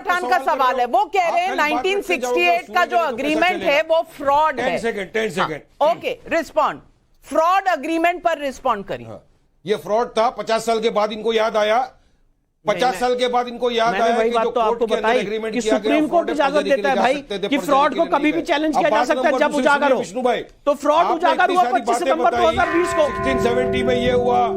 पठान का सवाल है, वो कह रहे हैं 1968 का जो अग्रीमेंट है वो फ्रॉड है। 10 second okay, respond. Fraud agreement पर रिस्पॉन्ड करिए। ये फ्रॉड था, 50 साल के बाद इनको याद आया, 50 साल के बाद इनको याद आया वही बात तो आपको बताई कि सुप्रीम कोर्ट इजाजत देता है भाई कि फ्रॉड को कभी भी चैलेज किया जा सकता है जब उजागर हो। विष्णु भाई, तो फ्रॉड उजागर हुआ 25 सितंबर 2020 को। 1670 में ये हुआ।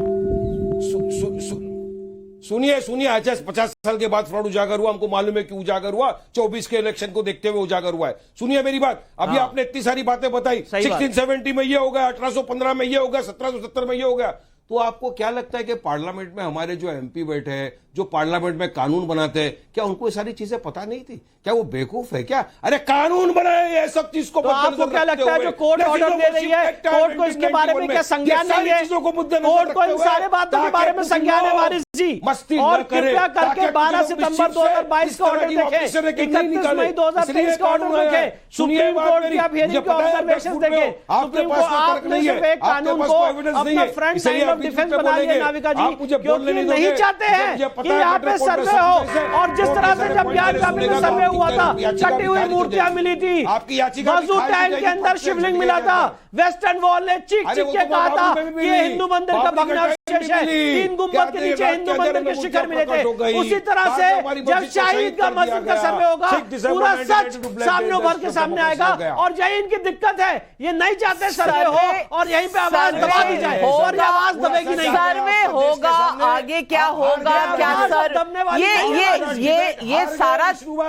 सुनिए सुनिए, अच्छा 50 साल के बाद फ्रॉड उजागर हुआ, हमको मालूम है कि उजागर हुआ, 24 के इलेक्शन को देखते हुए उजागर हुआ है। सुनिए मेरी बात, अभी आपने इतनी सारी बातें बताई, 1670 में ये हो गया, 1815 में ये हो गया, 1770 में ये हो गया। तो आपको क्या लगता है कि पार्लियामेंट में हमारे जो एमपी बैठे हैं, जो पार्लियामेंट में कानून बनाते हैं, क्या उनको ये सारी चीजें पता नहीं थी? क्या वो बेवकूफ है क्या? अरे कानून बनाए ये सब चीज को। तो आपको क्या लगता है जो कोर्ट ऑर्डर दे रही है, कोर्ट को इसके बारे में क्या संज्ञान नहीं है? कोर्ट को इन सारे बातों के बारे में संज्ञान है वारिस जी। और कृपया करके 12 सितंबर 2022 का ऑर्डर देखें, 31 मई 2023 का ऑर्डर देखें, सुप्रीम कोर्ट की अब हियरिंग के ऑब्जर्वेशंस देखें। सुप्रीम कोर्ट आपने सिर्फ एक कानून को अपना फ्रंट लाइन ऑफ डिफेंस बना लिया नाविका जी, क्योंकि नहीं चाहते हैं कि यहाँ पे सर्वे हो। और जिस तरह से जब ज्ञानव्यापी में सर्वे हुआ था, कटी हुई मूर्तियां मिली थी, बाजू टैंक के अंदर शिवलिंग मिला था, वेस्टर्न वॉल ने चीख चीख के कहा था कि ये हिंदू मंदिर का भग्नावशेष है, 3 गुंबद के नीचे हिंदू मंदिर के शिखर मिले थे। उसी तरह से जब शाहीद का मस्जिद का सर्वे होगा, पूरा सच सामने उभर के सामने आएगा। और यही इनकी दिक्कत है, ये नहीं चाहते सर्वे हो और यहीं पे आवाज दबा दी जाए, और आवाज दबेगी नहीं। सर्वे होगा, आगे क्या होगा, क्या सर,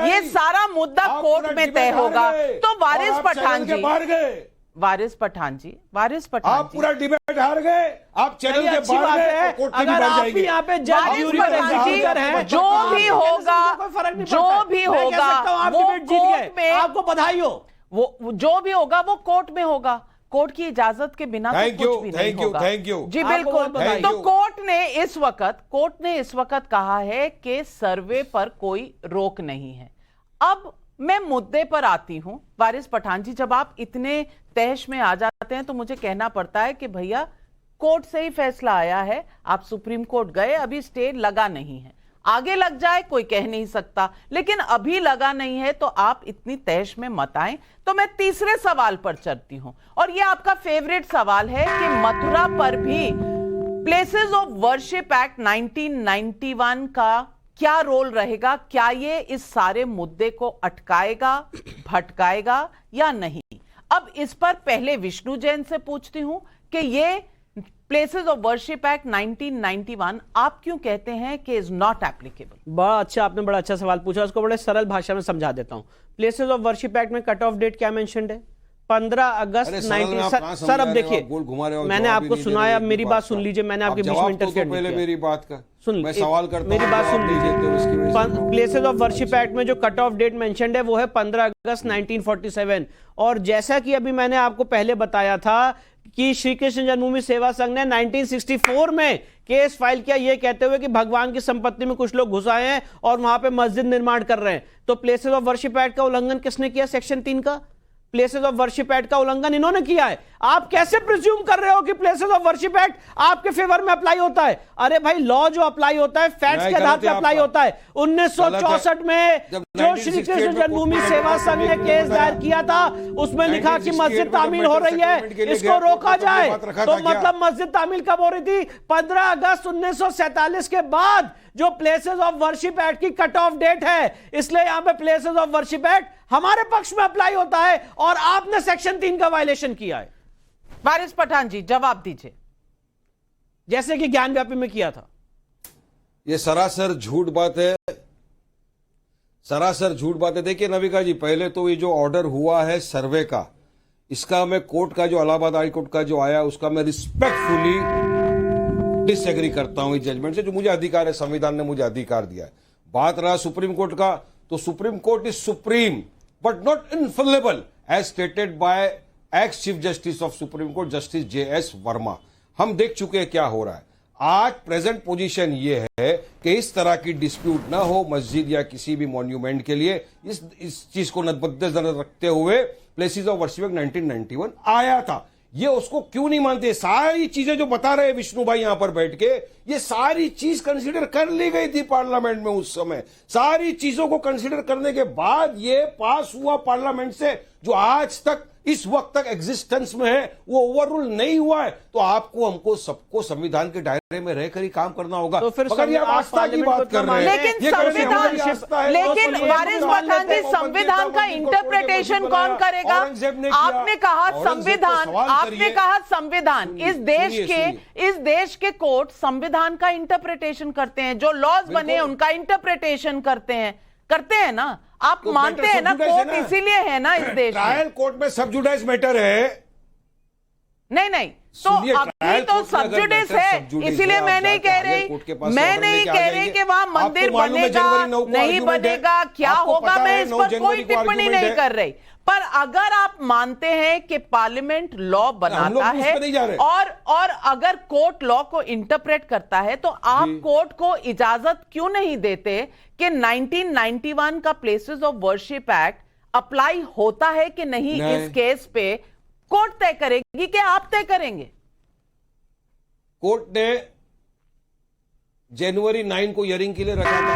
ये सारा मुद्दा कोर्ट में तय होगा। तो वारिस पठान जी, वारिस पठान जी, आप पूरा डिबेट हार गए, आप चैनल के बाहर गए, कोर्ट में बैठ जाएंगे। यहाँ पे जज यूरी है, जो भी होगा वो कोर्ट में, आपको बधाई हो, वो जो भी होगा वो कोर्ट में होगा। कोर्ट की इजाजत के बिना तो कुछ भी नहीं होगा। थैंक यू जी बिल्कुल। तो कोर्ट ने इस वक्त कहा है कि सर्वे पर कोई रोक नहीं है। अब मैं मुद्दे पर आती हूं वारिस पठान जी, जब आप इतने तहश में आ जाते हैं तो मुझे कहना पड़ता है कि भैया कोर्ट से ही फैसला आया है, आप सुप्रीम कोर्ट गए, अभी स्टे लगा नहीं है, आगे लग जाए कोई कह नहीं सकता, लेकिन अभी लगा नहीं है तो आप इतनी तहश में मत आएं। तो मैं तीसरे सवाल पर चलती हूं, और यह आपका फेवरेट सवाल है कि मथुरा पर भी प्लेसेस ऑफ वर्शिप एक्ट 1991 का क्या रोल रहेगा? क्या ये इस सारे मुद्दे को अटकाएगा, भटकाएगा या नहीं? अब इस पर पहले विष्णु जैन से पूछती हूं कि ये प्लेसेस ऑफ वर्शिप एक्ट 1991 आप क्यों कहते हैं कि इज नॉट एप्लीकेबल? बड़ा अच्छा, आपने बड़ा अच्छा सवाल पूछा, उसको बड़े सरल भाषा में समझा देता हूं। प्लेसेस ऑफ वर्शिप एक्ट में कट ऑफ डेट क्या मेंशन्ड है? 15 अगस्त 19। सर अब देखिए, मैंने आपको सुनाया, मेरी बात सुन लीजिए, मैंने आपके बीच में इंटरफेयर नहीं किया। मेरी बात का सुन, मैं सवाल करता हूं, मेरी बात सुन लीजिए। प्लेसेस ऑफ वर्शिप एक्ट में जो कट ऑफ डेट मेंशन्ड है वो है 15 अगस्त 1947। और जैसा कि अभी मैंने आपको पहले बताया था कि श्री कृष्ण जन्मभूमि सेवा संघ ने 1964 में केस फाइल किया, ये कहते हुए कि भगवान की संपत्ति में कुछ लोग घुस आए हैं और वहां पे मस्जिद निर्माण कर रहे हैं। तो प्लेसेस ऑफ वर्शिप एक्ट का उल्लंघन किसने किया? सेक्शन 3 का प्लेसेस ऑफ वर्शिप एक्ट का उल्लंघन इन्होंने किया है। आप कैसे प्रिज्यूम कर रहे हो कि प्लेसेस ऑफ वर्शिप एक्ट आपके फेवर में अप्लाई होता है? अरे भाई, लॉ जो अप्लाई होता है फैक्ट्स के आधार पर अप्लाई होता है। 1964 में जो श्री कृष्ण जन्मभूमि सेवा संघ ने केस दायर किया था, उसमें लिखा कि मस्जिद तामील हो रही है, इसको रोका जाए। तो मतलब मस्जिद तामील कब हो रही थी? 15 अगस्त 1947 के बाद जो प्लेसेस ऑफ वर्शिप एक्ट की कट ऑफ डेट है, इसलिए यहां पे प्लेसेस ऑफ वर्शिप एक्ट हमारे पक्ष में अप्लाई होता है और आपने सेक्शन 3 का वायलेशन किया है। वारिस पठान जी जवाब दीजिए। जैसे कि ज्ञानव्यापी में किया था। ये सरासर झूठ बात है, सरासर झूठ बात है। देखिए नविका जी, पहले तो ये जो ऑर्डर हुआ है सर्वे का, इसका मैं कोर्ट का जो इलाहाबाद हाई कोर्ट का जो आया उसका मैं रिस्पेक्टफुली डिसएग्री करता हूं इस जजमेंट से, जो मुझे अधिकार है, संविधान ने मुझे अधिकार दिया है। बात रहा सुप्रीम कोर्ट का, तो supreme court is supreme but not infallible as stated by ex chief justice of supreme court justice JS Verma. हम देख चुके हैं क्या हो रहा है। आज प्रेजेंट पोजीशन ये है कि इस तरह की डिस्प्यूट ना हो मस्जिद या किसी भी मॉन्यूमेंट के लिए। इस चीज को मद्देनजर रखते हुए प्लेसेस ऑफ वर्शिप 1991 आया था। ये उसको क्यों नहीं मानते? सारी चीजें जो बता रहे हैं विष्णु भाई यहां पर बैठ के, ये सारी चीज कंसीडर कर ली गई थी पार्लियामेंट में उस समय। सारी चीजों को कंसीडर करने के बाद ये पास हुआ पार्लियामेंट से, जो आज तक इस वक्त तक एग्जिस्टेंस में है, वो ओवररूल नहीं हुआ है। तो आपको हमको सबको संविधान के दायरे में रहकर ही काम करना होगा। तो फिर मगर ये आप आस्था की बात कर रहे हैं, लेकिन संविधान, लेकिन वारिस पठान जी, संविधान का इंटरप्रिटेशन कौन करेगा? आपने कहा संविधान, आपने कहा संविधान, इस देश के कोर्ट संविधान का इंटरप्रिटेशन करते हैं, जो लॉज बने उनका इंटरप्रिटेशन करते हैं ना। आप तो मानते हैं ना कोर्ट इसीलिए है ना इस देश में। ट्रायल कोर्ट में सब जुडाइस मैटर है। नहीं तो अभी तो सब जुडिस है, इसीलिए मैं नहीं कह रही कि वहां मंदिर बनेगा नहीं बनेगा, क्या होगा, मैं इस पर कोई टिप्पणी नहीं कर रही। पर अगर आप मानते हैं कि पार्लियामेंट लॉ बनाता है और अगर कोर्ट लॉ को इंटरप्रेट करता है, तो आप कोर्ट को इजाजत क्यों नहीं देते कि 1991 का places of worship act apply होता है कि नहीं इस केस पे? कोर्ट तय करेगी कि आप तय करेंगे? कोर्ट ने जनवरी 9 को हियरिंग के लिए रखा था।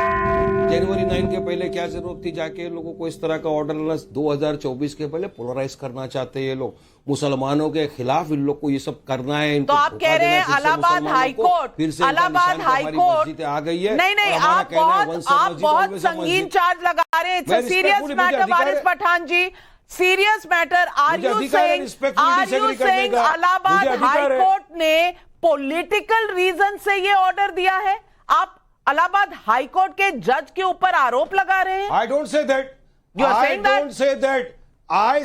जनवरी 9 के पहले क्या जरूरत थी जाके लोगों को इस तरह का ऑर्डर? 2024 के पहले पोलराइज करना चाहते हैं ये लोग, मुसलमानों के खिलाफ इन लोग को ये सब करना है। तो आप कह रहे हैं Allahabad high Court, Allahabad high Court आ गई है, नहीं आप बहुत संगीन चार्ज लगा रहे हैं। It's serious matter Waris Pathan ji, serious matter. Are you saying Allahabad high court ने पॉलिटिकल रीजन से ये ऑर्डर दिया है? आप इलाहाबाद हाई कोर्ट के जज के ऊपर आरोप लगा रहे हैं। I don't say that, I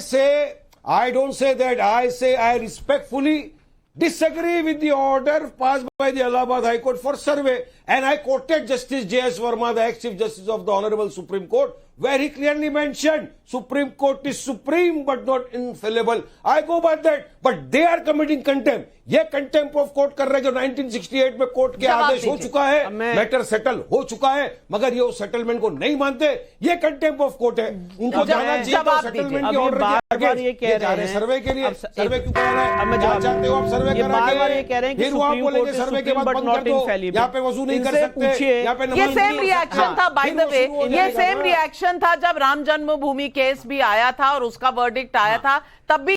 say I respectfully disagree with the order passed by the Allahabad High Court for survey, and I quoted Justice J.S. Verma, the ex-Chief Justice of the Honorable Supreme Court, where he clearly mentioned Supreme Court is supreme but not infallible. I go by that, but they are committing contempt. ये contempt of court कर रहे हैं, जो 1968 में court के आदेश हो चुका है, मैटर सेटल हो चुका है, मगर ये उस सेटलमेंट को नहीं मानते। ये कंटेम्प्ट ऑफ कोर्ट है, उनको जाना चाहिए तो सेटलमेंट के ऑर्डर के आगे। ये कह रहे हैं सर्वे के लिए, सर्वे क्यों कह रहे हैं? क्या चाहते हो आप सर्वे कराएंगे, फिर वो आप बोलेंगे सर्वे के बाद बंद कर दो, यहाँ पे वसूल नहीं कर सकते, यहाँ पे। ये सेम रिएक्शन था, बाय द वे, ये सेम रिएक्शन था जब राम जन्मभूमि केस भी आया था और उसका वर्डिक्ट आया था, तब भी